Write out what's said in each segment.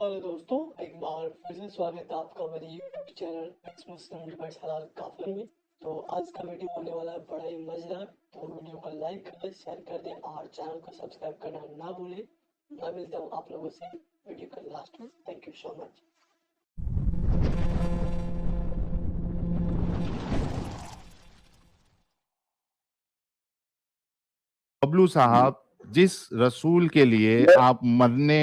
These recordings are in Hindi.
हेलो दोस्तों, एक बार फिर से स्वागत है आपका मेरे यूट्यूब चैनल एक्स मुस्लिम डिवाइस हलाल काफिर में। तो आज का वीडियो होने वाला है बड़ा ही मजेदार। तो वीडियो को लाइक कर दें, शेयर कर दें और चैनल को सब्सक्राइब करना ना भूलें। मैं मिलता हूँ आप लोगों से वीडियो के लास्ट में। Thank you so much. Bablu साहब, जिस रसूल के लिए आप मरने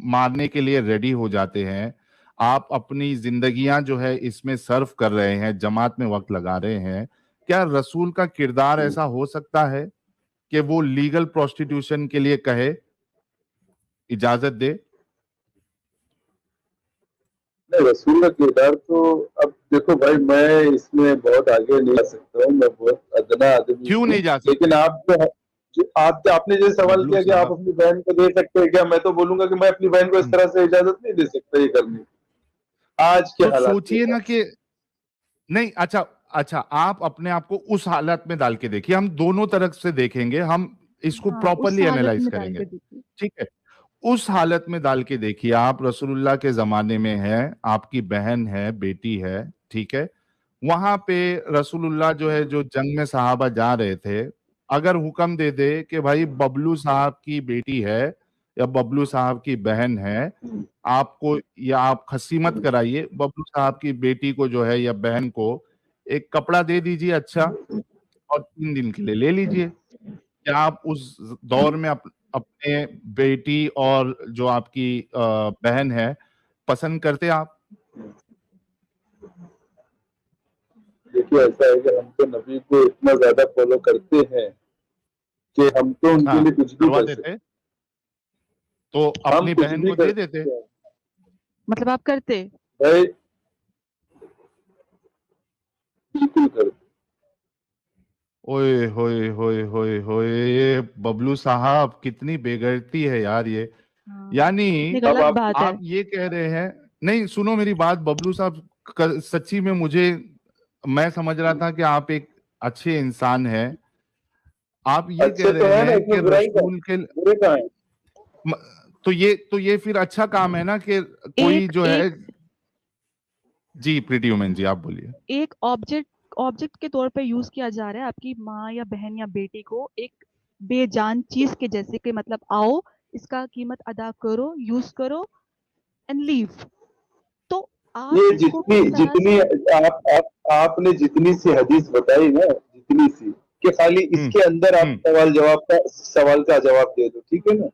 मारने के लिए रेडी हो जाते हैं, आप अपनी जिंदगियां जो है इसमें सर्व कर रहे हैं, जमात में वक्त लगा रहे हैं, क्या रसूल का किरदार ऐसा हो सकता है कि वो लीगल प्रोस्टिट्यूशन के लिए कहे, इजाजत दे? नहीं, रसूल का किरदार तो अब देखो भाई, मैं इसमें बहुत आगे नहीं जा सकता हूँ। मैं बहुत अदना आदमी क्यों हूँ। नहीं जा सकते? लेकिन आपने जो सवाल बबलू किया कि आप साहब, अपनी बहन को दे सकते हैं क्या, मैं तो बोलूंगा कि मैं अपनी बहन को इस तरह से इजाजत नहीं दे सकता ये करने की, आज के तो हालात के सोचिए ना हिसाब कि नहीं, अच्छा अच्छा, आप अपने आप को उस हालत में डाल के देखिए। हम दोनों तरफ से देखेंगे, हम इसको हाँ, उस प्रॉपरली हालत एनालाइज में डाल करेंगे। के देखिए। ठीक है, उस हालत में डाल के देखिए। आप रसूलुल्लाह के जमाने में है, आपकी बहन है, बेटी है, ठीक है। वहां पे रसूलुल्लाह जो है, जो जंग में सहाबा जा रहे थे, अगर हुक्म दे दे कि भाई बबलू साहब की बेटी है या बबलू साहब की बहन है, आपको, या आप खसीमत कराइए, बबलू साहब की बेटी को जो है या बहन को एक कपड़ा दे दीजिए अच्छा, और 3 दिन के लिए ले लीजिए। क्या आप उस दौर में अपने बेटी और जो आपकी बहन है पसंद करते आप? देखिए, ऐसा है कि हम तो नबी को इतना ज्यादा फॉलो करते हैं कि हम तो उनके हाँ, लिए कुछ भी करवा कर देते सकते तो हैं, हम अपनी कुछ बहन भी को कर दे देते। सकते हैं मतलब आप करते? भाई, बिल्कुल करते। ओए होए होए होए होए, ये बबलू साहब कितनी बेगैरती है यार ये। हाँ, यानी कितनी अब गलत आप बात है। आप ये कह रहे हैं, नहीं सुनो मेरी बात बबलू साहब, सच्ची में मुझे, मैं समझ रहा था कि आप एक अच्छे इंसान हैं। आप ये कह अच्छे तो रहे है ना, हैं कि इसमें बुराई का, रसूल के, बुरे कहाँ है? म- तो ये फिर अच्छा काम है ना कि कोई एक जो है। एक जी प्रीति वुमेन जी, आप बोलिए। एक ऑब्जेक्ट ऑब्जेक्ट के तौर पे यूज किया जा रहा है आपकी माँ या बहन या बेटी को, एक बेजान चीज के जैसे कि मतलब आओ, इसका कीमत अदा करो, यूज करो एंड लीव। तो आप ये इसको जितनी किस तरह जितनी से? आपने जितनी सी हदीस बताई ना, जितनी सी, कि खाली हम्म। इसके अंदर आप हम्म। सवाल का जवाब दे दो, ठीक है ना।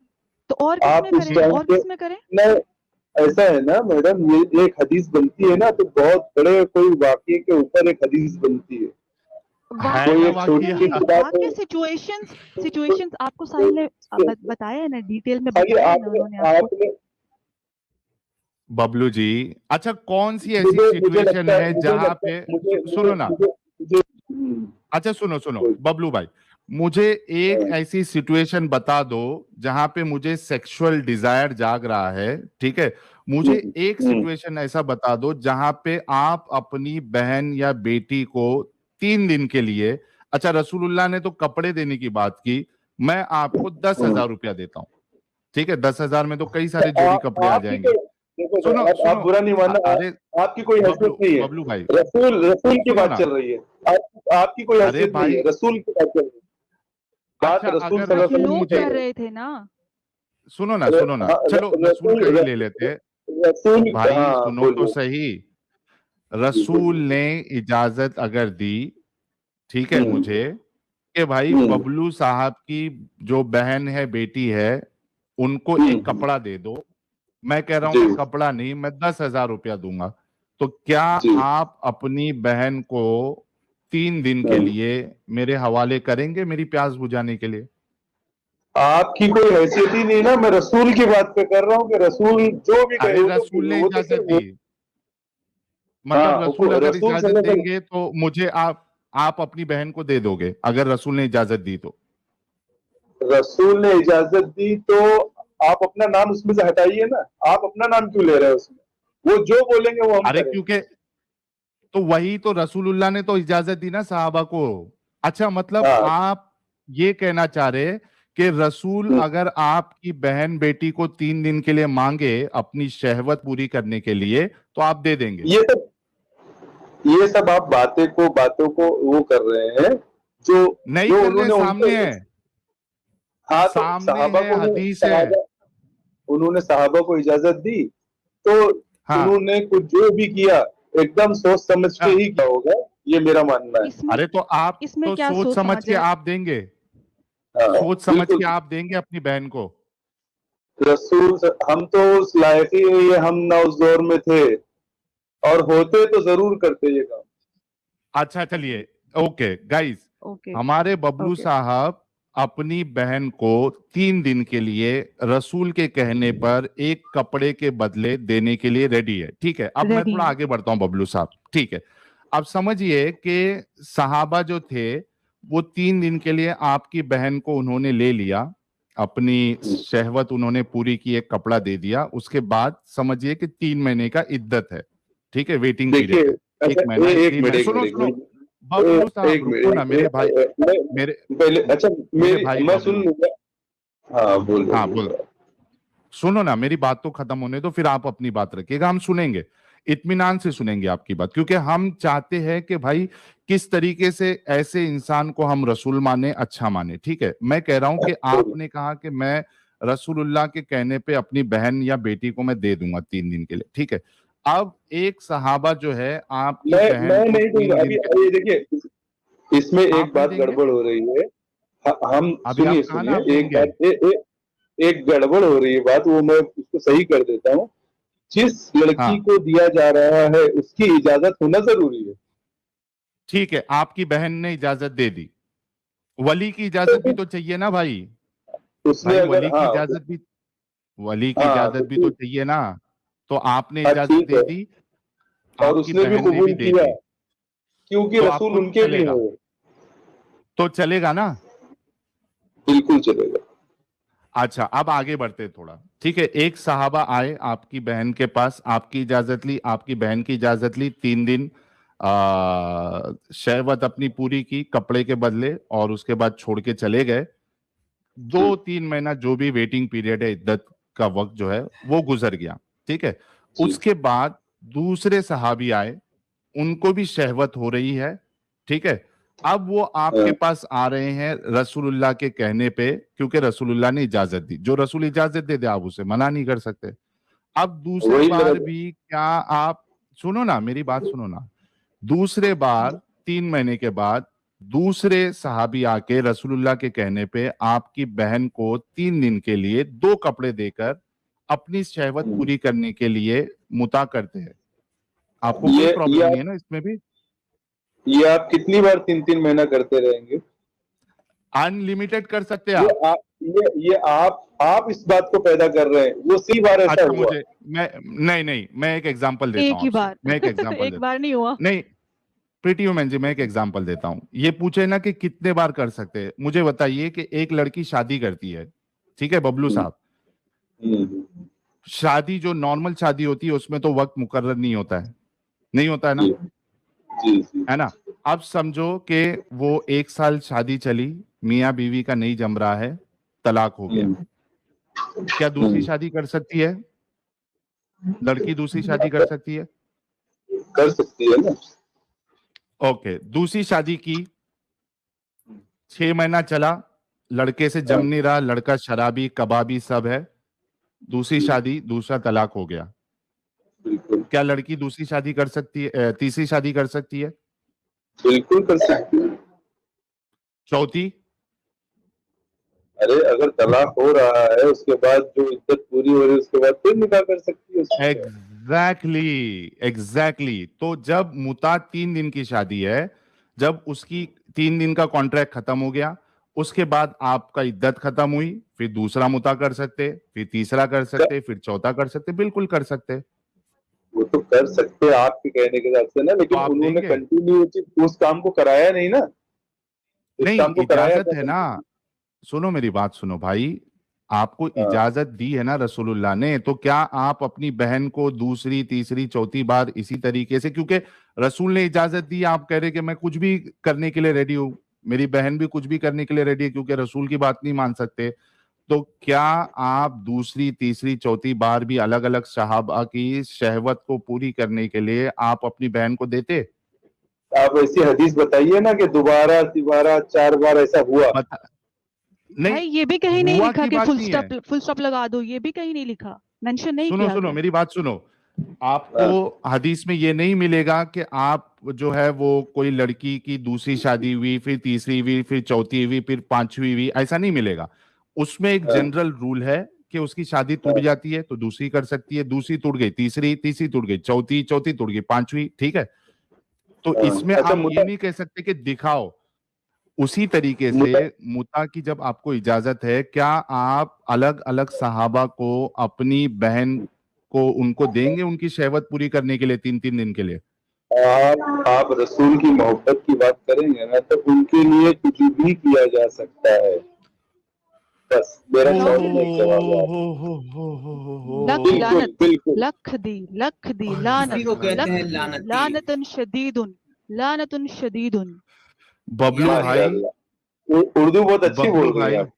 तो और किस में आप उस करें, टाइम और पे, किस में करें? नहीं, ऐसा है ना मैडम, ये एक हदीस बनती है ना तो बहुत बड़े कोई वाक्य के ऊपर एक हदीस बनती है। है वाक्य कोई ना एक नहीं, छोटी वाकई। सी नहीं बात है, वाक्य, सिचुएशंस। सिचुएशंस आपको साहिल ने बताया है ना, डिटेल में खाली बताया है ना आपने उन्होंने आपको। आपने बबलू जी, अच्छा कौन सी ऐसी मुझे मुझे सिचुएशन लगता है है मुझे जहां लगता पे, है मुझे मुझे सुनो ना, मुझे मुझे अच्छा सुनो सुनो बोल- बबलू भाई, मुझे एक हाँ, ऐसी सिचुएशन बता दो जहां पे मुझे सेक्सुअल डिजायर जाग रहा है, ठीक है। मुझे हम्म, एक हम्म। सिचुएशन ऐसा बता दो जहां पे आप अपनी बहन या बेटी को 3 दिन के लिए, अच्छा रसूलुल्लाह ने तो कपड़े देने की बात की, मैं आपको 10,000 रुपया देता हूं, ठीक है। 10,000 में तो कई सारे जोड़ी कपड़े आ आपकी जाएंगे। कोई, देखो सुनो आप सुनो, बुरा नहीं मानना, अरे आपकी कोई हैसियत बबलू नहीं है। बबलू भाई, रसूल रसूल की सुनो बात ना, चल रही है। आपकी कोई अरे हैसियत नहीं है, भाई, रसूल की बात चल रही है। बात अच्छा रसूल अगर आप सल्लल्लाहु अलैहि रसूल वसल्लम लोग की मुझे, चल कर रही रहे थे ना। सुनो ना है। सुनो ना, चलो रसूल का ही ले लेते। रसूल, भाई हाँ सुनो तो बोलिए। सही, जी रसूल बोलिए। ने इजाजत अगर दी, ठीक है, हम्म, मुझे, कि भाई हम्म, बबलू साहब की जो बहन है, बेटी है, उनको एक हम्म, कपड़ा दे दो, मैं कह रहा हूं जी कि कपड़ा नहीं, मैं 10,000 रुपया दूंगा, तो क्या जी। आप अपनी बहन को 3 दिन के हम्म। लिए मेरे हवाले करेंगे, मेरी प्यास बुझाने के लिए? आपकी कोई हैसियत ही नहीं ना, मैं रसूल की बात पे कर रहा हूँ कि रसूल जो भी कहे अरे वो तो, रसूल ने वो तो इजाजत सिर्फ दी, मतलब हाँ, रसूल अगर रसूल इजाजत सल्लल्लाहु अलैहि देंगे तो मुझे आप अपनी बहन को दे दोगे अगर रसूल ने इजाजत दी तो? रसूल ने इजाजत दी तो आप अपना नाम उसमें से हटाइए ना। आप अपना नाम क्यों ले रहे हो उसमें? वो जो बोलेंगे वो हम अरे करेंगे। क्योंकि, तो वही तो रसूलुल्लाह ने तो इजाजत दी ना साहबा को। अच्छा मतलब हाँ, आप ये कहना चाह रहे कि रसूल अगर आपकी बहन बेटी को 3 दिन के लिए मांगे अपनी शहवत पूरी करने के लिए तो आप दे देंगे? ये सब आप बातों को वो कर रहे हैं जो नहीं जो कर रहे, उन्होंने सामने है, हाँ, तो सामने सहाबा है, को हदीस है। उन्होंने सहाबा को इजाजत दी तो हाँ। उन्होंने कुछ जो भी किया एकदम सोच समझ के ही किया होगा, ये मेरा मानना है। इसमें अरे तो आप इसमें तो क्या सोच समझ के है? आप देंगे, हाँ, सोच समझ बिल्कुल। के आप देंगे अपनी बहन को? हम तो उस लायक ही नहीं है, हम ना उस दौर में थे, और होते तो जरूर करते ये काम। अच्छा चलिए, ओके गाइस, ओके हमारे बबलू ओके साहब अपनी बहन को 3 दिन के लिए रसूल के कहने पर एक कपड़े के बदले देने के लिए रेडी है। ठीक है, अब मैं रेडी थोड़ा है। आगे बढ़ता हूं बबलू साहब। ठीक है, अब समझिए कि सहाबा जो थे वो 3 दिन के लिए आपकी बहन को उन्होंने ले लिया, अपनी शहवत उन्होंने पूरी की, एक कपड़ा दे दिया, उसके बाद समझिए कि 3 महीने का इद्दत है। ठीक है, वेटिंग देखिए, पीरियड है, 1 महीना, एक 3 मिनट, महीने। एक सुनो मिनट, सुनो बबलू साहब, एक रुको ना मेरे भाई, मिनट, मेरे पहले अच्छा मेरे भाई मैं सुन बबलू, लूंगा। हाँ, बोल हाँ बोल, सुनो ना, मेरी बात तो खत्म होने दो, फिर आप अपनी बात रखिएगा, हम सुनेंगे, इत्मीनान से सुनेंगे आपकी बात, क्योंकि हम चाहते हैं कि भाई किस तरीके से ऐसे इंसान को हम रसूल माने, अच्छा माने। ठीक है, मैं कह रहा हूं कि आपने कहा कि मैं रसूलुल्लाह के कहने पे अपनी बहन या बेटी को मैं दे दूंगा 3 दिन के लिए। ठीक है, अब एक सहाबा जो है आपकी बहन मैं को नहीं 3 दूंगा दिन अभी। के, ये देखिए, इसमें एक आप नहीं बात देंगे? गड़बड़ हो रही है। हम अभी आप सुनिए कहा ना सुनिए, आप एक देंगे। बात एक गड़बड़ हो रही है बात, वो मैं उसको सही कर देता हूँ। जिस लड़की हाँ को दिया जा रहा है उसकी इजाजत होना जरूरी है। ठीक है, आपकी बहन ने इजाजत दे दी, वली की इजाजत भी तो चाहिए ना भाई। उसने भाई अगर, वली की हाँ इजाजत भी, वली की हाँ, इजाजत तो भी तो ठीक, चाहिए ना। तो आपने हाँ इजाजत ठीक दे है, दी, और आपकी उसने भी बहन ने भी कबूल दे किया दी, क्योंकि तो रसूल आपको उनके भी चलेगा, हैं। तो चलेगा ना? बिल्कुल चलेगा। अच्छा, अब आगे बढ़ते थोड़ा। ठीक है, एक सहाबा आए आपकी बहन के पास, आपकी इजाजत ली, आपकी बहन की इजाजत ली, 3 दिन शहवत अपनी पूरी की कपड़े के बदले, और उसके बाद छोड़ के चले गए। 2-3 महीना जो भी वेटिंग पीरियड है, इद्दत का वक्त जो है वो गुजर गया। ठीक है, जी, उसके बाद दूसरे सहाबी आए, उनको भी शहवत हो रही है। ठीक है, अब वो आपके हाँ, पास आ रहे हैं रसूलुल्लाह के कहने पे, क्योंकि रसूलुल्लाह ने इजाजत दी, जो रसूल इजाजत दे दे आप उसे मना नहीं कर सकते। अब दूसरे वही मेरा। बार भी क्या आप, सुनो ना मेरी बात, सुनो ना, दूसरे बार 3 महीने के बाद दूसरे सहाबी आके रसूलुल्लाह के कहने पे आपकी बहन को 3 दिन के लिए 2 कपड़े देकर अपनी शहवत पूरी करने के लिए मुता करते हैं। आपको कोई प्रॉब्लम नहीं है ना इसमें भी? ये आप कितनी बार 3-3 महीना करते रहेंगे? अनलिमिटेड कर सकते हैं ये आप। ये आप इस बात को पैदा कर रहे हैं, वो सी बार ऐसा अच्छा, हुआ। मुझे, मैं, नहीं नहीं, मैं एक एग्जांपल देता एक हूं ही आपसे, बार मैं एक एग्जांपल एक बार नहीं हुआ। नहीं, प्रीति वुमेन जी, मैं एक एग्जांपल देता हूं। ये पूछे ना कि कितने बार कर सकते हैं, मुझे बताइए कि एक लड़की शादी करती है, ठीक है बबलू हम्म, साहब, हम्म, शादी जो नॉर्मल शादी होती है उसमें तो वक्त मुकर्रर नहीं होता है, नहीं होता है ना, जी, जी, जी, है ना? अब समझो कि वो 1 साल शादी चली, मियाँ बीवी का नहीं जम रहा है, तलाक हो गया, हम्म, क्या दूसरी शादी कर सकती है? लड़की दूसरी शादी कर सकती है? कर सकती है ना। ओके, दूसरी शादी की, 6 महीना चला, लड़के से जम हाँ, नहीं रहा, लड़का शराबी कबाबी सब है, दूसरी शादी, दूसरा तलाक हो गया, बिल्कुल, क्या लड़की दूसरी शादी कर सकती है, तीसरी शादी कर सकती है? बिल्कुल कर सकती है। चौथी? अरे अगर तलाक हो रहा है उसके बाद जो इद्दत पूरी हो रही है उसके बाद फिर निकाह कर सकती है उसमें क्या है? एग्जैक्टली तो जब मुता 3 दिन की शादी है, जब उसकी 3 दिन का कॉन्ट्रैक्ट खत्म हो गया, उसके बाद आपका इद्दत खत्म हुई, फिर दूसरा मुता कर सकते, फिर तीसरा कर सकते, फिर चौथा कर सकते, बिल्कुल कर सकते। वो तो कर सकते हैं आपके कहने के हिसाब से ना, तो लेकिन आप उन्होंने देंगे? कंटिन्यू उस काम को कराया नहीं ना, उस नहीं, काम को कराया इजाजत था है ना, कंटिन्यू। सुनो मेरी बात सुनो भाई, आपको हाँ, इजाजत दी है ना रसूलुल्लाह ने, तो क्या आप अपनी बहन को दूसरी तीसरी चौथी बार इसी तरीके से, क्योंकि रसूल ने इजाजत दी, आप कह रहे कि मैं कुछ भी करने के लिए रेडी हूं, मेरी बहन भी कुछ भी करने के लिए रेडी है क्योंकि रसूल की बात नहीं मान सकते, तो क्या आप दूसरी तीसरी चौथी बार भी अलग अलग सहाबा की शहवत को पूरी करने के लिए आप अपनी बहन को देते? आप ऐसी हदीस बताइए ना कि दोबारा तिबारा 4 बार ऐसा हुआ। बता भाई नहीं, ये भी कहीं नहीं हुआ लिखा की कि बात फुल नहीं है। स्टॉप लगा दो, ये भी कहीं नहीं लिखा, मेंशन नहीं सुनो किया सुनो गया। मेरी बात सुनो, आपको हदीस में ये नहीं मिलेगा कि आप जो है वो कोई लड़की की दूसरी शादी हुई, फिर तीसरी हुई, फिर चौथी हुई, फिर पांचवी हुई, ऐसा नहीं मिलेगा। उसमें एक जनरल रूल है कि उसकी शादी टूट जाती है तो दूसरी कर सकती है, दूसरी टूट गई तीसरी, तीसरी टूट गई चौथी, चौथी टूट गई पांचवी, ठीक है। तो इसमें अच्छा आप ये नहीं कह सकते कि दिखाओ। उसी तरीके से मुता की जब आपको इजाजत है, क्या आप अलग अलग सहाबा को अपनी बहन को उनको देंगे उनकी शहवत पूरी करने के लिए 3-3 दिन के लिए? आप रसूल की मोहब्बत की बात करेंगे ना तो उनके लिए कुछ भी किया जा सकता है। बस मेरा सवाल में एक जवाब है। लख बिल्कुल लानत, बिल्कुल। लख दी लानत, इसी को कहते हैं लख दी लानती। लानतुन शदीदुन। बबलू याद भाई, उर्दू बहुत अच्छी बबलू बोल रही भाई, हैं आप।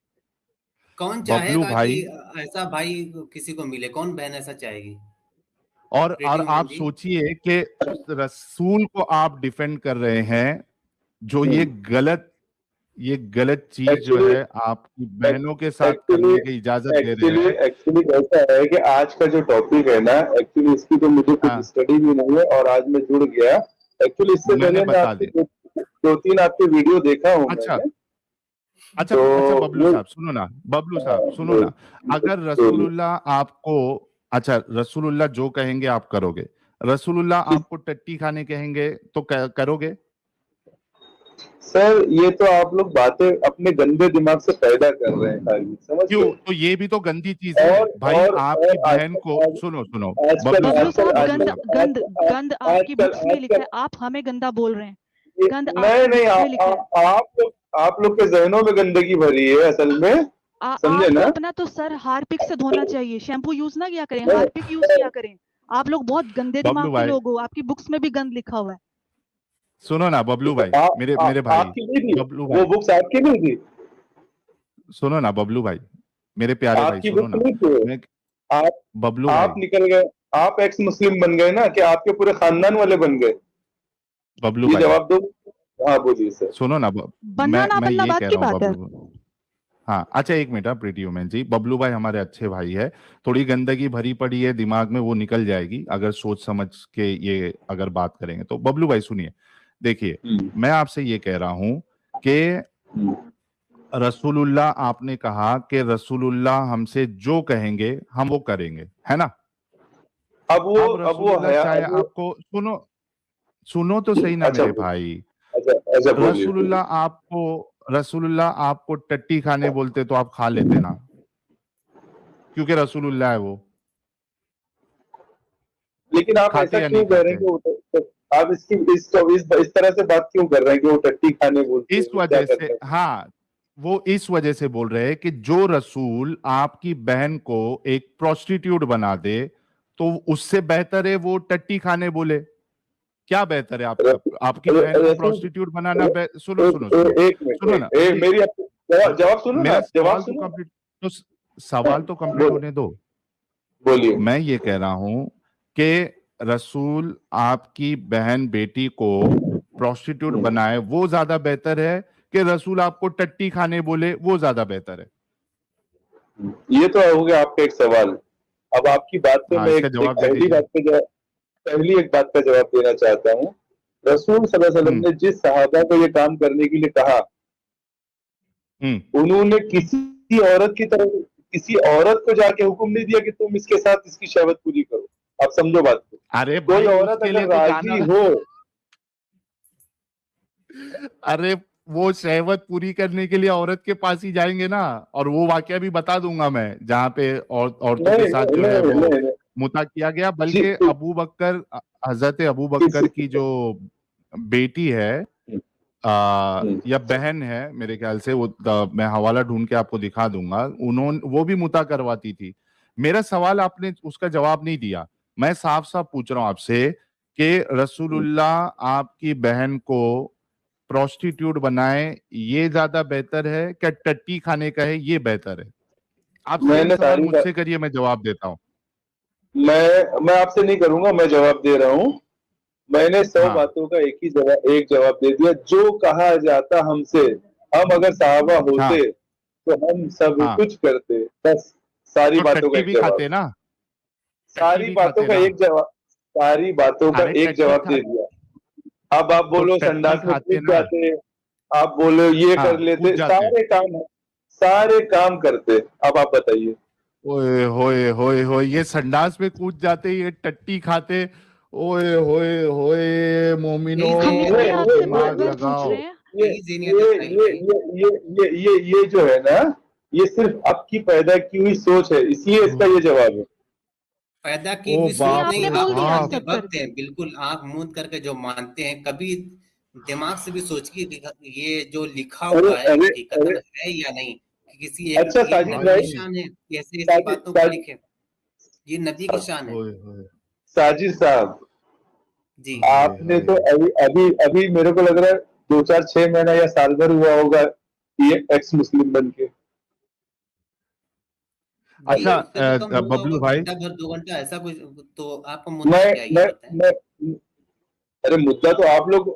कौन बबलू चाहेगा कि भाई, ऐसा भाई किसी को मिले? कौन बहन ऐसा चाहेगी? और प्रीति वुमन आप जी, सोचिए कि रसूल को आप डिफेंड कर रहे हैं, जो ये गलत चीज जो एक्चुअली है आपकी बहनों के साथ एक्चुअली करने की इजाजत दे रहे एक्चुअली हैं। एक्चुअली ऐसा है कि आज का जो टॉपिक है ना, एक्चुअली इसकी तो मुझे कुछ हाँ, स्टडी भी नहीं है और आज मैं जुड़ गया। एक्चुअली इससे मैंने पहले मैं बता आपके दी। दो तीन आपके वीडियो देखा हूँ अच्छा मैंने। अच्छा तो अच्छा, बबलू वो साहब सुनो ना, बबलू साहब सुनो ना, अगर बोलिए। रसूलुल्लाह आपको, अच्छा रसूलुल्लाह जो कहेंगे आप करोगे, रसूलुल्लाह आपको टट्टी खाने कहेंगे तो करोगे? सर ये तो आप लोग बातें अपने गंदे दिमाग से पैदा कर रहे हैं खाली, समझ क्यों? गए। तो ये भी तो गंदी चीज है भाई, आपकी और बहन को आजकल सुनो सुनो, आजकल बबलू बबलू साहब, साहब, बबलू गंद साहब, गंद गंद आपकी आजकल बुक्स में लिखा आजकल है, आप हमें गंदा बोल रहे हैं। गंद नहीं आपकी नहीं बुक्स में लिखा है। आप लोग के जहनों में गंदगी भरी है असल में, समझे आपको ना। अपना तो सर हार्पिक से धोना चाहिए, शैम्पू यूज ना किया करें, नहीं, हार्पिक यूज किया करें। आप लोग बहुत गंदे दिमाग बबलू के भाई लोग हो, आपकी बुक्स में भी गंद लिखा हुआ है। सुनो ना, बबलू भाई, मेरे मेरे भाई, आपकी नहीं थी बबलू वो भाई बुक्स, आपकी नहीं थी। सुनो ना, बबलू भाई, मेरे प्यारे भाई आपकी सुनो बुक्स ना, नहीं थी। मैं, आप बबलू आप भाई, निकल गए, आप एक्स मुस्लिम बन गए ना कि आपके पूरे खानदान वाले बन गए। बबलू ये भाई जवाब दो। हाँ बोलिए सर। सुनो ना, बनना ना मैं बनना ये बात कह की रहा हूँ बात है। बबलू, हाँ अच्छा एक मिनट, प्रीति वुमन जी, बबलू भाई हमारे अच्छे भाई है, थोड़ी गंदगी भरी पड़ी है दिमाग में, वो निकल जाएगी अगर सोच समझ के ये अगर बात करेंगे तो। बबलू भाई सुनिए, देखिए मैं आपसे ये कह रहा हूं कि रसूलुल्लाह, आपने कहा कि रसूलुल्लाह हमसे जो कहेंगे हम वो करेंगे, है ना? अब वो अब रसूलुल्लाह हया चाहे अब वो आपको, सुनो सुनो तो सही ना अच्छा मेरे भाई, अच्छा अच्छा बोलिए बोलिए। रसूलुल्लाह आपको टट्टी खाने बोलते तो आप खा लेते ना, क्योंकि रसूलुल्लाह है वो। लेकिन आप खाते ऐसा या क्यों नहीं कह रहे हैं खाते? कि आप इस तरह से बात क्यों कर रहे हैं कि वो टट्टी खाने बोलते हैं, इस वो क्या वजह करते से, हैं? हाँ, वो इस वजह से बोल रहे हैं कि जो रसूल आपकी बहन को एक प्रोस्टिट्यूट बना दे तो उससे बेहतर है वो टट्टी खाने बोले। क्या बेहतर है आपका? आपकी बहन को रसूल प्रोस्टिट्यूट बनाना सुनो सुनो सुनो, एक सुनो मिनट ना मेरी, मेरी जवाब सुनो ना, मेरा जवाब सवाल तो सुनो। कंप्लीट, तो सवाल तो कंप्लीट होने दो। बोलिए। मैं ये कह रहा हूं कि रसूल आपकी बहन बेटी को प्रोस्टिट्यूट बनाए वो ज्यादा बेहतर है कि रसूल आपको टट्टी खाने बोले वो ज्यादा बेहतर है? ये तो हो गया आपका एक सवाल। अब आपकी बात पे हाँ, मैं इसका एक जवाब दे दीजिए। पहली एक बात का जवाब देना चाहता हूँ। रसूल सल्लल्लाहु अलैहि वसल्लम हम्म ने जिस सहाबा को ये काम करने के लिए कहा, हम्म उन्होंने किसी औरत को जाके हुक्म नहीं दिया कि तुम इसके साथ इसकी शहवत पूरी करो। आप समझो बात को। अरे कोई भाई औरत उसके लिए अगर तो जाना, राजी हो, अरे वो शहवत पूरी करने के लिए औरत के पास ही जाएंगे ना, और वो वाकया भी बता दूंगा मैं जहां पे औरतों के नहीं साथ जो है नहीं वो नहीं, नहीं। मुता किया गया, जी, बल्कि अबू बकर, हजरत अबू बकर किसी की जो बेटी है या बहन है मेरे ख्याल से, वो मैं हवाला ढूंढ के आपको दिखा दूंगा, उन्होंने वो भी मुता करवाती थी। मेरा सवाल आपने उसका जवाब नहीं दिया। मैं साफ साफ पूछ रहा हूं आपसे कि रसूलुल्लाह आपकी बहन को प्रोस्टिट्यूट बनाए ये ज्यादा बेहतर है क्या टट्टी खाने का है ये बेहतर है? आप सेम मैंने सवाल सारी मुझसे करिए, मैं जवाब देता हूँ। मैं आपसे नहीं करूंगा, मैं जवाब दे रहा हूँ। मैंने 100 हाँ बातों का एक जवाब दे दिया। जो कहा जाता हमसे, हम अगर साहबा हाँ होते तो हम सब हाँ, कुछ करते। बस सारी तो बातों का टट्टी एक भी जवाब। खाते ना, टट्टी सारी भी बातों खाते का ना। एक जवाब। सारी बातों का अरे एक टट्टी जवाब खा, दे दिया। अब आप तो बोलो टट्टी संडास में खाते कूद ना। जाते, आप बोलो ये हाँ कर कूद लेते, जाते। सारे काम करते। अब आप बताइए। ओए होए होए होए, ये संडास में कूद जाते, ये टट्टी खाते। ओए होए होए मोमिनो, यही हम जीनियत ये है इसलिए आप ये आपसे लोगों ये में, बार दिमाग बार ये पूछ लगाओ। रहे हैं। ये यही जीनियत ये है साहिल ये भाई। ये जो है ना, ये सिर्फ आपकी पैदा की हुई सोच है, इसलिए इसका ये जवाब है। पैदा की ओ हुई नहीं, सोच बाप नहीं, आपने रे बोल आप दिया लोग आप बाप। सब अंधभक्त करते। हैं, बिल्कुल आंख मूंद करके जो मानते हैं। कभी दिमाग से भी सोचिए कि ये जो लिखा अरे हुआ है अरे हकीकतन अरे, है या नहीं, कि किसी एक अच्छा ये साजिद नबी की भाई, भाई शान है कि ऐसी ऐसी साजिद बातों को साजिद लिखे? ये नबी की शान है। ओए होए साजिद साहब, जी। होए आपने होए। तो अभी अभी अभी मेरे को लग रहा है 2 4 6 महीना या साल भर हुआ होगा ये एक्स मुस्लिम बन के। जी, अच्छा उससे तो कम हुआ होगा, बबलू भाई। घंटा भर 2 घंटा ऐसा कुछ। तो आपका मुद्दा मैं क्या है, ये मैं बताएं। मैं अरे मुद्दा तो आप लोग,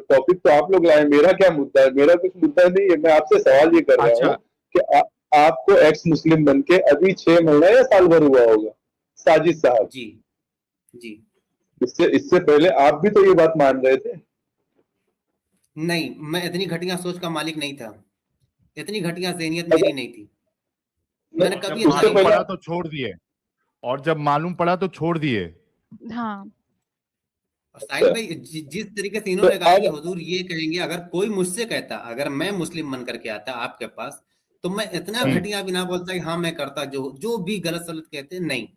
टॉपिक तो आप लोग लाए, मेरा क्या मुद्दा है? मेरा कुछ मुद्दा नहीं है। मैं आपसे सवाल ये कर रहा हूँ अच्छा कि आपको एक्स मुस्लिम बन के अभी 6 महीना या साल भर हुआ होगा, साजिद साहब। जी। जी। इससे इससे पहले आप भी तो ये बात मान रहे थे। नहीं, मैं इतनी घटिया सोच का मालिक नहीं था, इतनी घटिया ज़हनियत अगर मेरी नहीं थी। मैंने और जब कभी उससे इतना मालूम पहले पड़ा तो छोड़ दिए, और जब मालूम पड़ा तो छोड़ दिए। हाँ, साहिल अच्छा, भाई, जिस तरीके से तो इन्होंने कहा कि अब हुजूर ये कहेंगे, अगर कोई मुझसे कहता, अगर मैं मुस्लिम बन करके आता आपके पास, तो मैं इतना हम्म। घटिया भी ना बोलता कि हाँ मैं करता, जो जो भी गलत सलत कहते हैं, नहीं।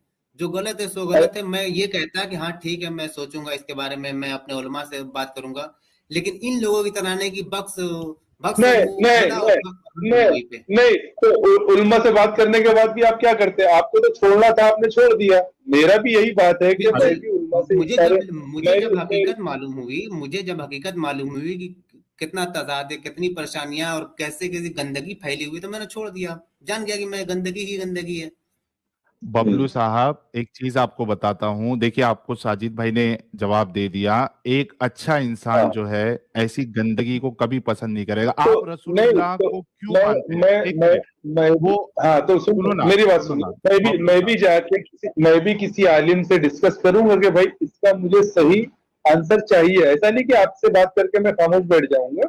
जो गलत है सो अ- गलत है, मैं ये कहता कि हाँ ठीक है, मैं सोचूंगा इसके बारे में, मैं अपने उलमा से बात करूंगा। लेकिन इन लोगों की तरह नहीं कि बख्श बख्श नहीं मुंह नहीं खोला और नहीं बख्श नहीं वहीं पे। नहीं, तो उल्मा से बात करने के बाद भी आप क्या करते? आपको तो छोड़ना था, आपने छोड़ दिया। मेरा भी यही बात है कि मैं बिल्कुल। भी उल्मा से इस सारे, मुझे मैं जब भी मैं हकीकत मालूम हुई, मुझे जब हकीकत मालूम हुई कि कितना तजाद है, कितनी परेशानियां और कैसे कैसी गंदगी फैली हुई, तो मैंने छोड़ दिया। जान गया कि मैं गंदगी ही गंदगी है। बबलू साहब एक चीज आपको बताता हूं, देखिए आपको साजिद भाई ने जवाब दे दिया। एक अच्छा इंसान हाँ, जो है ऐसी गंदगी को कभी पसंद नहीं करेगा। तो आप नहीं रसूलुल्लाह तो को क्यों मैं मानते हैं? मैं एक मैं मिनट। मैं भी, वो हाँ तो सुनो सुन ना, मेरी बात सुनो ना सुनिए। बबलू मैं भी साहब। जाके मैं भी किसी आलिम से डिस्कस करूंगा कि भाई इसका मुझे सही आंसर चाहिए। ऐसा नहीं कि आपसे बात करके मैं खामोश बैठ जाऊंगा,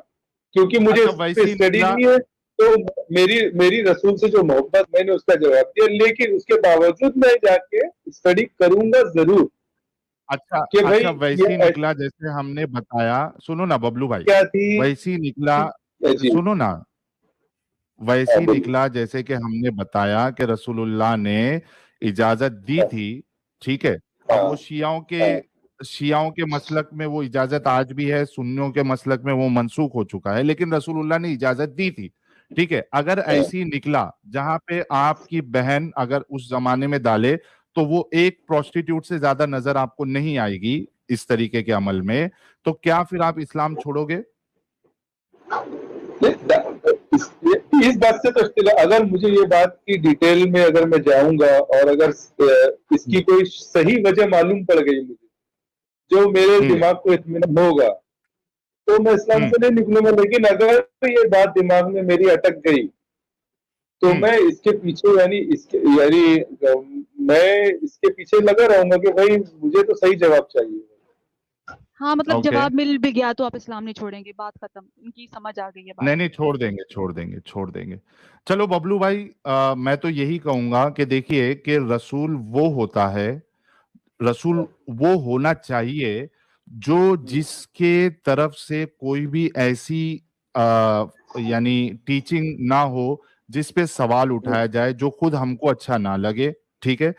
क्योंकि मुझे अच्छा इस पे वैसे ही स्टडी निकला। नहीं है। तो मेरी मेरी रसूल से जो मोहब्बत, मैंने उसका जवाब दिया, लेकिन उसके बावजूद मैं जाके स्टडी करूंगा जरूर अच्छा कि भाई अच्छा, ये वैसे ही निकला जैसे हमने बताया। सुनो ना बबलू भाई, क्या थी। वैसे ही निकला। जी, सुनो ना, वैसे हाँ ही बोलिए। निकला जैसे कि हमने बताया कि रसूलुल्लाह ने इजाजत दी हाँ थी। ठीक है। अब हाँ वो हाँ शियाओं के मसलक में वो इजाजत आज भी है, सुन्नियों के मसलक में वो मनसूख हो चुका है, लेकिन रसूलुल्लाह ने इजाजत दी थी। ठीक है। अगर हाँ। ऐसी निकला जहां पे आपकी बहन अगर उस जमाने में डाले, तो वो एक प्रोस्टिट्यूट से ज्यादा नजर आपको नहीं आएगी इस तरीके के अमल में, तो क्या फिर आप इस्लाम छोड़ोगे? इस बात से तो अगर मुझे ये बात की डिटेल में अगर मैं जाऊंगा, और अगर इसकी कोई सही वजह मालूम पड़ गई मुझे, जो मेरे हम्म दिमाग को इत्मीनान होगा, तो मैं इस्लाम हम्म से नहीं निकलूंगा। लेकिन अगर ये बात दिमाग में मेरी अटक गई, तो हम्म। मैं इसके पीछे मैं इसके पीछे लगा रहूंगा कि भाई मुझे तो सही जवाब चाहिए। हाँ, मतलब ओके। जवाब मिल भी गया तो आप इस्लाम नहीं छोड़ेंगे, बात खत्म, उनकी समझ आ गई है बात। नहीं नहीं, छोड़ देंगे छोड़ देंगे छोड़ देंगे। चलो बबलू भाई, मैं तो यही कहूंगा कि देखिए कि रसूल वो होता है, रसूल वो होना चाहिए जो जिसके तरफ से कोई भी ऐसी यानी टीचिंग ना हो जिस पे सवाल उठाया जाए, जो खुद हमको अच्छा ना लगे। ठीक है।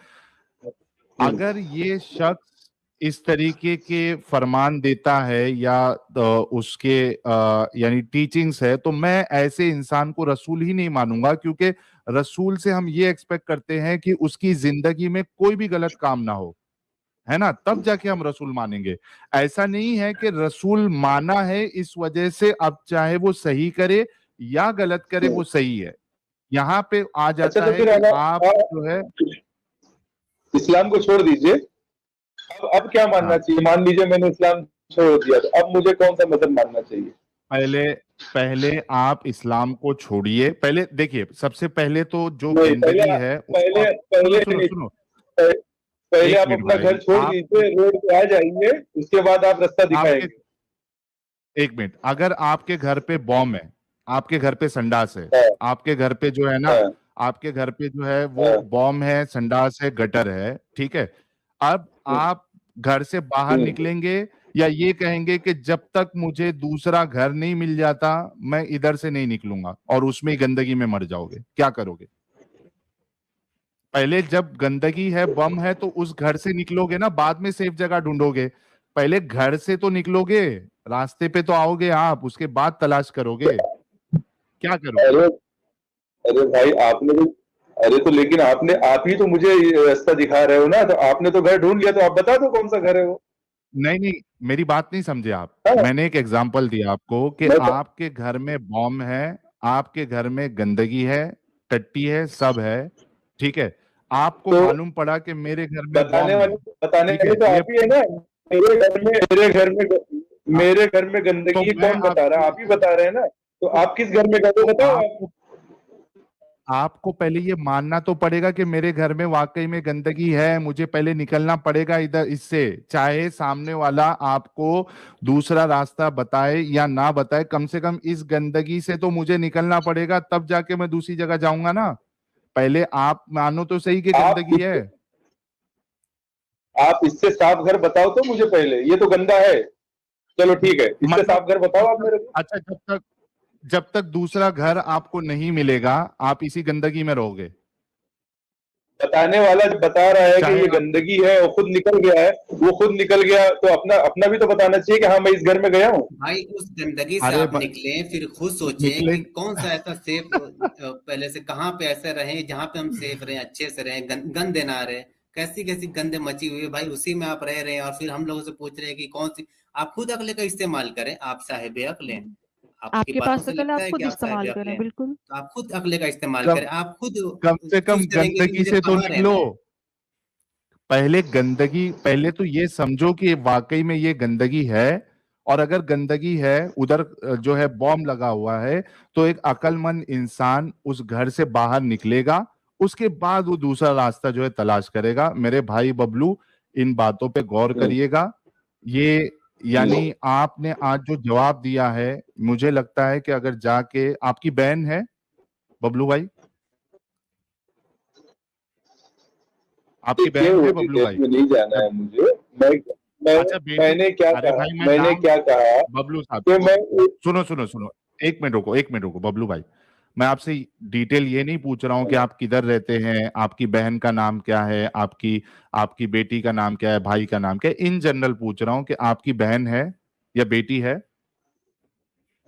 अगर ये शख्स इस तरीके के फरमान देता है या उसके यानी टीचिंग्स है, तो मैं ऐसे इंसान को रसूल ही नहीं मानूंगा, क्योंकि रसूल से हम ये एक्सपेक्ट करते हैं कि उसकी जिंदगी में कोई भी गलत काम ना हो। है ना, तब जाके हम रसूल मानेंगे। ऐसा नहीं है कि रसूल माना है इस वजह से अब चाहे वो सही करे या गलत करे वो सही है। यहाँ पे आ अच्छा, जाता तो है फिर कि आप जो है इस्लाम को छोड़ दीजिए, अब क्या मानना हाँ, चाहिए? मान लीजिए मैंने इस्लाम छोड़ दिया, तो अब मुझे कौन सा मजहब मानना चाहिए? पहले पहले आप इस्लाम को छोड़िए। पहले देखिए, सबसे पहले तो जो नहीं, गंदगी है उसको पहले आप सुनो पहले सुनो नहीं, सुनो। पहले एक आप मिनट अपना घर भाई, छोड़ आप दीजिए, रोड पे आ जाइए, उसके बाद आप रास्ता आपके दिखाएंगे। एक मिनट, अगर आपके घर पे बॉम्ब है, आपके घर पे संडास है, हाँ, आपके घर पे जो है ना, हाँ, आपके घर पे जो है वो हाँ, बॉम्ब है, संडास है, गटर है, ठीक है। अब आप घर से बाहर हम्म। निकलेंगे या ये कहेंगे कि जब तक मुझे दूसरा घर नहीं मिल जाता मैं इधर से नहीं निकलूंगा, और उसमें ही गंदगी में मर जाओगे, क्या करोगे? पहले जब गंदगी है, बम है, तो उस घर से निकलोगे ना, बाद में सेफ जगह ढूंढोगे। पहले घर से तो निकलोगे, रास्ते पे तो आओगे आप, उसके बाद तलाश करोगे, क्या करोगे? अरे अरे भाई, आपने तो अरे तो लेकिन आप ही तो मुझे ये रास्ता दिखा रहे हो ना, तो आपने तो घर ढूंढ लिया, तो आप बता दो कौन सा घर है वो। नहीं नहीं, मेरी बात नहीं समझे आप। हाँ, मैंने एक एग्जांपल दिया आपको कि मैं आपके घर में बॉम्ब है, आपके घर में गंदगी है, टट्टी है, सब है, ठीक है। आपको तो मालूम पड़ा कि मेरे घर में बताने बॉम्ब है, वाले बताने ठीक वाले है, तो ये आप ही है ना। आ, मेरे घर में तो गंदगी मैं कौन बता रहा है? आपको आप ही बता रहे हैं ना। तो आप किस घर में गए तो हो बताओ आप। आपको आपको पहले ये मानना तो पड़ेगा कि मेरे घर में वाकई में गंदगी है, मुझे पहले निकलना पड़ेगा इधर इससे, चाहे सामने वाला आपको दूसरा रास्ता बताए या ना बताए, कम से कम इस गंदगी से तो मुझे निकलना पड़ेगा, तब जाके मैं दूसरी जगह जाऊंगा ना। पहले आप मानो तो सही कि आप गंदगी है। आप इससे साफ घर बताओ तो मुझे पहले, ये तो गंदा है। चलो ठीक है, इससे मतलब साफ घर बताओ आप मेरे को। अच्छा, जब तक दूसरा घर आपको नहीं मिलेगा आप इसी गंदगी में रहोगे। बताने वाला जब बता रहा है कि चाहे ये आप गंदगी है, वो खुद निकल गया है, वो खुद निकल गया, तो अपना अपना भी तो बताना चाहिए कि हाँ मैं इस घर में गया हूँ। भाई उस गंदगी से अरे आप निकलें, फिर खुद सोचें निकले कि कौन सा ऐसा सेफ पहले से कहाँ पे ऐसे रहे जहाँ पे हम सेफ रहे, अच्छे से रहे, गंदे ना रहे। कैसी कैसी गंदे मची हुई है भाई, उसी में आप रह रहे हैं और फिर हम लोगों से पूछ रहे हैं कि कौन सी। आप खुद अक्ल का इस्तेमाल करें, आप साहिब अक्ल हैं। आपकी आपके बातों पास से अकल है, लगता आप है कि खुद आप साहिब इस्तेमाल अक्ल करें, हैं। बिल्कुल। तो आप खुद अक्ल का इस्तेमाल कम करें, आप खुद कम से कम चुस्त रहेंगे कि गंदगी मुझे से तो कहाँ रहना निकलो। है। पहले गंदगी, पहले तो ये समझो कि वाकई में ये गंदगी है, और अगर गंदगी है उधर जो है बॉम्ब लगा हुआ है, तो एक अक्लमंद इंसान उस घर से बाहर निकलेगा, उसके बाद वो दूसरा रास्ता जो है तलाश करेगा। मेरे भाई बबलू, इन बातों पे गौर हम्म, करिएगा। ये हम्म। यानी आपने आज जो जवाब दिया है, मुझे लगता है कि अगर जाके आपकी बहन है बबलू भाई, आपकी देखिए, बहन वो है बबलू डिटेल भाई? में नहीं जाना है मुझे। मैं मैं अच्छा बेटी, मैंने क्या अरे कहा, भाई मैं मैंने नाम, क्या कहा बबलू साहब कि मैं सुनो सुनो सुनो, एक मिनट रुको बबलू भाई। मैं आपसे डिटेल ये नहीं पूछ रहा हूं कि आप किधर रहते हैं, आपकी बहन का नाम क्या है, आपकी आपकी बेटी का नाम क्या है, भाई का नाम क्या है, इन जनरल पूछ रहा हूं कि आपकी बहन है या बेटी है?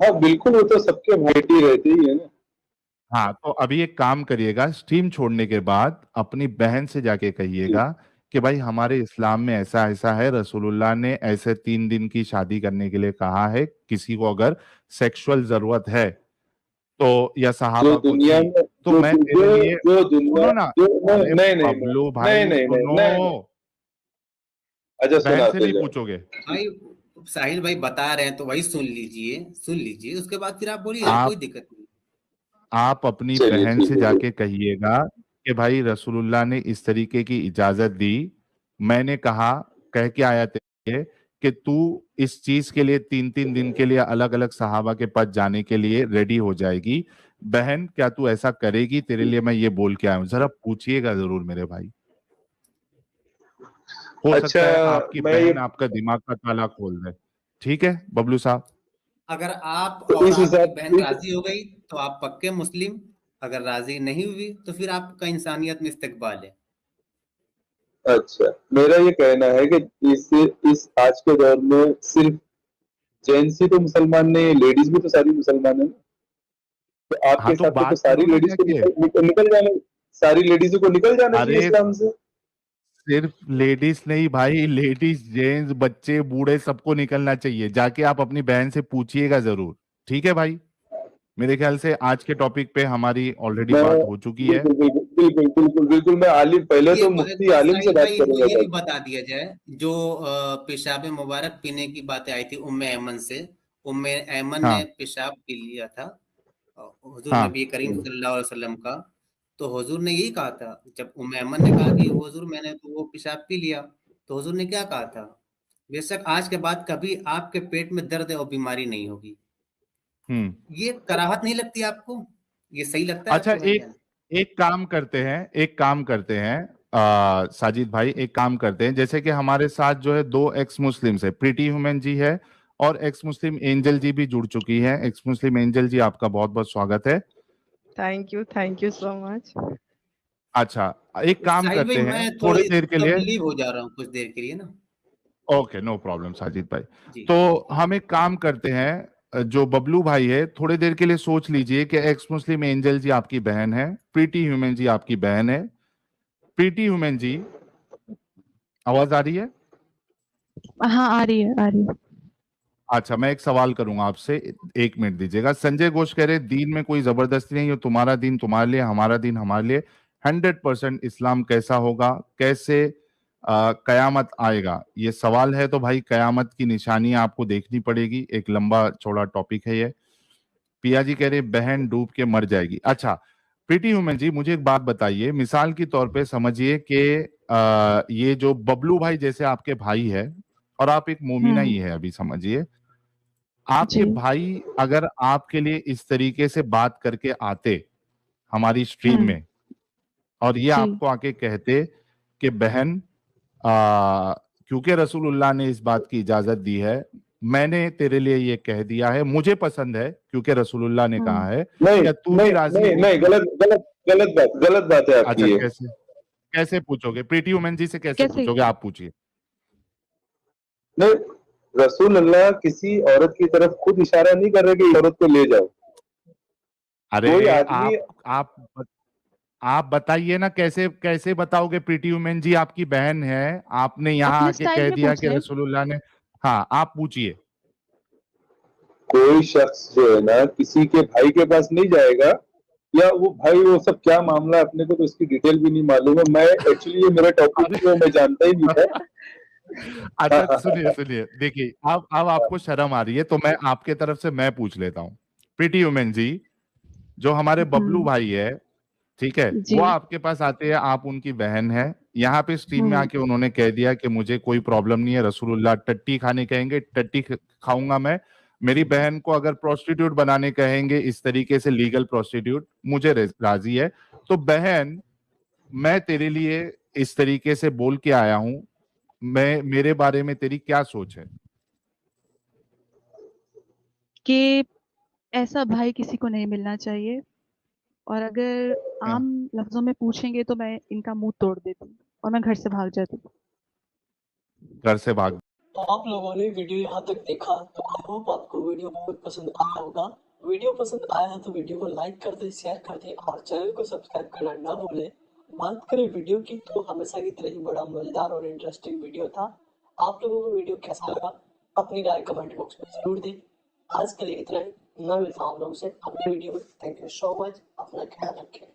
हाँ बिल्कुल, वो तो सबके बेटी रहती ही है ना। हाँ, तो अभी एक काम करिएगा, स्ट्रीम छोड़ने के बाद अपनी बहन से जाके जी। कहिएगा कि भाई हमारे इस्लाम में ऐसा ऐसा है, रसूलुल्लाह ने ऐसे 3 दिन की शादी करने के लिए कहा है, किसी को अगर सेक्सुअल जरूरत है तो, या जो सहाबा को दुनिया थी, में तो जो मैं तेरे जो लिए, जो दुनिया सुनो ना, जो अरे नहीं नहीं नहीं बबलू नहीं भाई नहीं नहीं सुनो, नहीं नहीं। अच्छा, बहन से सुनाते नहीं जाओ। पूछोगे? भाई साहिल भाई बता रहे हैं तो वही सुन लीजिए, उसके बाद फिर आप बोलिए, कोई आप दिक्कत नहीं। आप अपनी चलिए बहन ठीक से है जी। जाके कहिएगा कि भाई रसूलुल्लाह ने इस तरीके की इजाजत दी, मैंने कहा, कह के आया थे कि तू इस चीज के लिए 3 3 दिन के लिए अलग अलग सहाबा के पास जाने के लिए रेडी हो जाएगी, बहन क्या तू ऐसा करेगी? तेरे लिए मैं ये बोल के आया हूं, जरा पूछिएगा जरूर मेरे भाई। हो अच्छा, सकता है आपकी मैं ये बहन आपका दिमाग का ताला खोल दे। ठीक है बबलू साहब? अगर आप तो और इस आपकी हिसाब बहन इस राजी हो गई तो आप पक्के मुस्लिम। अगर राजी नहीं हुई तो फिर आपका इंसानियत में इस्तकबाल है। अच्छा, मेरा ये कहना है कि इस आज के दौर में सिर्फ जेंट्स ही तो मुसलमान नहीं है, लेडीज भी तो सारी मुसलमान है ना। तो आपके हाँ तो हिसाब से तो बात सारी करो ना लेडीज को जाके। निकल जाने, सारी लेडीजों को निकल जाना चाहिए अरे इस्लाम से। सिर्फ लेडीज नहीं भाई, लेडीज जेंट्स बच्चे बूढ़े सबको निकलना चाहिए। जाके आप अपनी बहन से पूछिएगा जरूर, ठीक है भाई। मेरे ख्याल से आज के टॉपिक पे हमारी ऑलरेडी मैं बात हो चुकी है। बिल्कुल बिल्कुल बिल्कुल बिल्कुल बिल्कुल मैं आलिम, पहले ये तो मुफ्ती आलिम से साहिल बात भाई, इनको करूंगा ये भी भाई। बता दिया जाए, जो पेशाब मुबारक पीने की बातें आई थी उम्मे ऐमन से। उम्मे ऐमन ने हाँ पेशाब पी लिया था हुजूर हाँ नबी करीम सल्लल्लाहु अलैहि वसल्लम का। तो हुजूर ने यही कहा था, जब उम्मे ऐमन ने कहा कि हुजूर मैंने तो वो पेशाब पी लिया, तो हुजूर ने क्या कहा था, बेशक आज के बाद कभी आपके पेट में दर्द और बीमारी नहीं होगी। ये कराहत नहीं लगती आपको? ये सही लगता है अच्छा, आपको एक भाईजान? एक काम करते हैं, साजिद भाई, एक काम करते हैं। जैसे कि हमारे साथ जो है दो एक्स मुस्लिम्स है, प्रीटी ह्यूमन जी है और एक्स मुस्लिम एंजल जी भी जुड़ चुकी है। एक्स मुस्लिम एंजल जी, आपका बहुत बहुत स्वागत है। Thank you so much. अच्छा, एक काम साहिल भाई, करते हैं मैं थोड़ी थोड़ी देर के लिए। तकलीफ हो जा रहा हूँ कुछ देर के लिए ना। ओके, नो प्रॉब्लम साजिद भाई। जी। तो हम एक काम करते हैं, जो बबलू भाई है थोड़ी देर के लिए सोच लीजिए कि एक्स मुस्लिम एंजल जी आपकी बहन है, प्रीटी ह्यूमन जी आपकी बहन है। प्रीटी ह्यूमन जी, आवाज आ रही है? हाँ, आ रही है, आ रही है। अच्छा, मैं एक सवाल करूंगा आपसे, 1 मिनट दीजिएगा। संजय घोष कह रहे दीन में कोई जबरदस्ती नहीं है, तुम्हारा दीन तुम्हारे लिए, हमारा दीन हमारे लिए। 100% इस्लाम कैसा होगा, कैसे कयामत आएगा, ये सवाल है। तो भाई कयामत की निशानियां आपको देखनी पड़ेगी, एक लंबा चौड़ा टॉपिक है ये। पिया जी कह रहे बहन डूब के मर जाएगी। अच्छा प्रीति ह्यूमन जी, मुझे एक बात बताइए, मिसाल के तौर पे समझिए कि ये जो बबलू भाई जैसे आपके भाई है और आप एक मोमिना ही है, अभी समझिए आपके जी। भाई अगर आपके लिए इस तरीके से बात करके आते हमारी स्ट्रीम में और ये जी। आपको आके कहते कि बहन, क्योंकि रसूलुल्लाह ने इस बात की इजाजत दी है, मैंने तेरे लिए ये कह दिया है, मुझे पसंद है क्योंकि रसूलुल्लाह ने कहा है, नहीं क्या तू भी नहीं राजी नहीं हो? नहीं, गलत बात है अच्छा, आपकी ये। कैसे कैसे पूछोगे? प्रीति वुमेन जी से कैसे कैसे? पूछोगे? आप पूछिए। नहीं, रसूल अल्लाह किसी औरत की तरफ खुद इशारा नहीं कर रहे कि औरत को ले जाओ। कोई अरे आदमी आप बताइए ना, कैसे कैसे बताओगे? प्रीति वुमेन जी आपकी बहन है, आपने यहाँ अपने आके स्टाइल कह में दिया कि पूछिए। रसूलुल्लाह ने। हाँ, आप पूछिए। कोई शख्स जो है ना किसी के भाई के पास नहीं जाएगा, या वो भाई वो सब क्या मामला है अपने को तो इसकी डिटेल भी नहीं मालूम है। मैं एक्चुअली ये मेरा टॉपिक अरे जो मैं जानता ही नहीं था। अच्छा, सुनिए सुनिए, देखिए अब आपको शर्म आ रही है तो मैं आपके तरफ से मैं पूछ लेता हूँ। प्रीति वुमेन जी, जो हमारे बबलू भाई है, ठीक है, जी। वो आपके पास आते हैं, आप उनकी बहन है, यहाँ पे स्ट्रीम में आके उन्होंने कह दिया कि मुझे कोई प्रॉब्लम नहीं है, रसूलुल्लाह टट्टी खाने कहेंगे टट्टी खाऊंगा मैं, मेरी बहन को अगर प्रोस्टिट्यूट बनाने कहेंगे इस तरीके से, लीगल प्रोस्टिट्यूट, मुझे राजी है। तो बहन, मैं तेरे लिए इस तरीके से बोल के आया हूं, मैं मेरे बारे में तेरी क्या सोच है? कि ऐसा भाई किसी को नहीं मिलना चाहिए, और अगर आम लफ्जों में पूछेंगे तो मैं इनका मुंह तोड़ देती हूँ और मैं घर से भाग जाती हूँ। घर से भाग? तो आप लोगों ने वीडियो यहाँ तक देखा तो आई होप आपको वीडियो बहुत पसंद आया होगा। वीडियो पसंद आया है तो वीडियो को लाइक कर दे, शेयर कर दे और चैनल को सब्सक्राइब करना ना भूले। बात करें वीडियो की तो हमेशा की तरह ही बड़ा मजेदार और इंटरेस्टिंग वीडियो था। आप लोगों को वीडियो कैसा लगा अपनी राय कमेंट बॉक्स में जरूर दें। आज के लिए इतना ही, मैं मिलता हूँ आप लोगों से अगले वीडियो में। थैंक यू सो मच, अपना ख्याल रखें।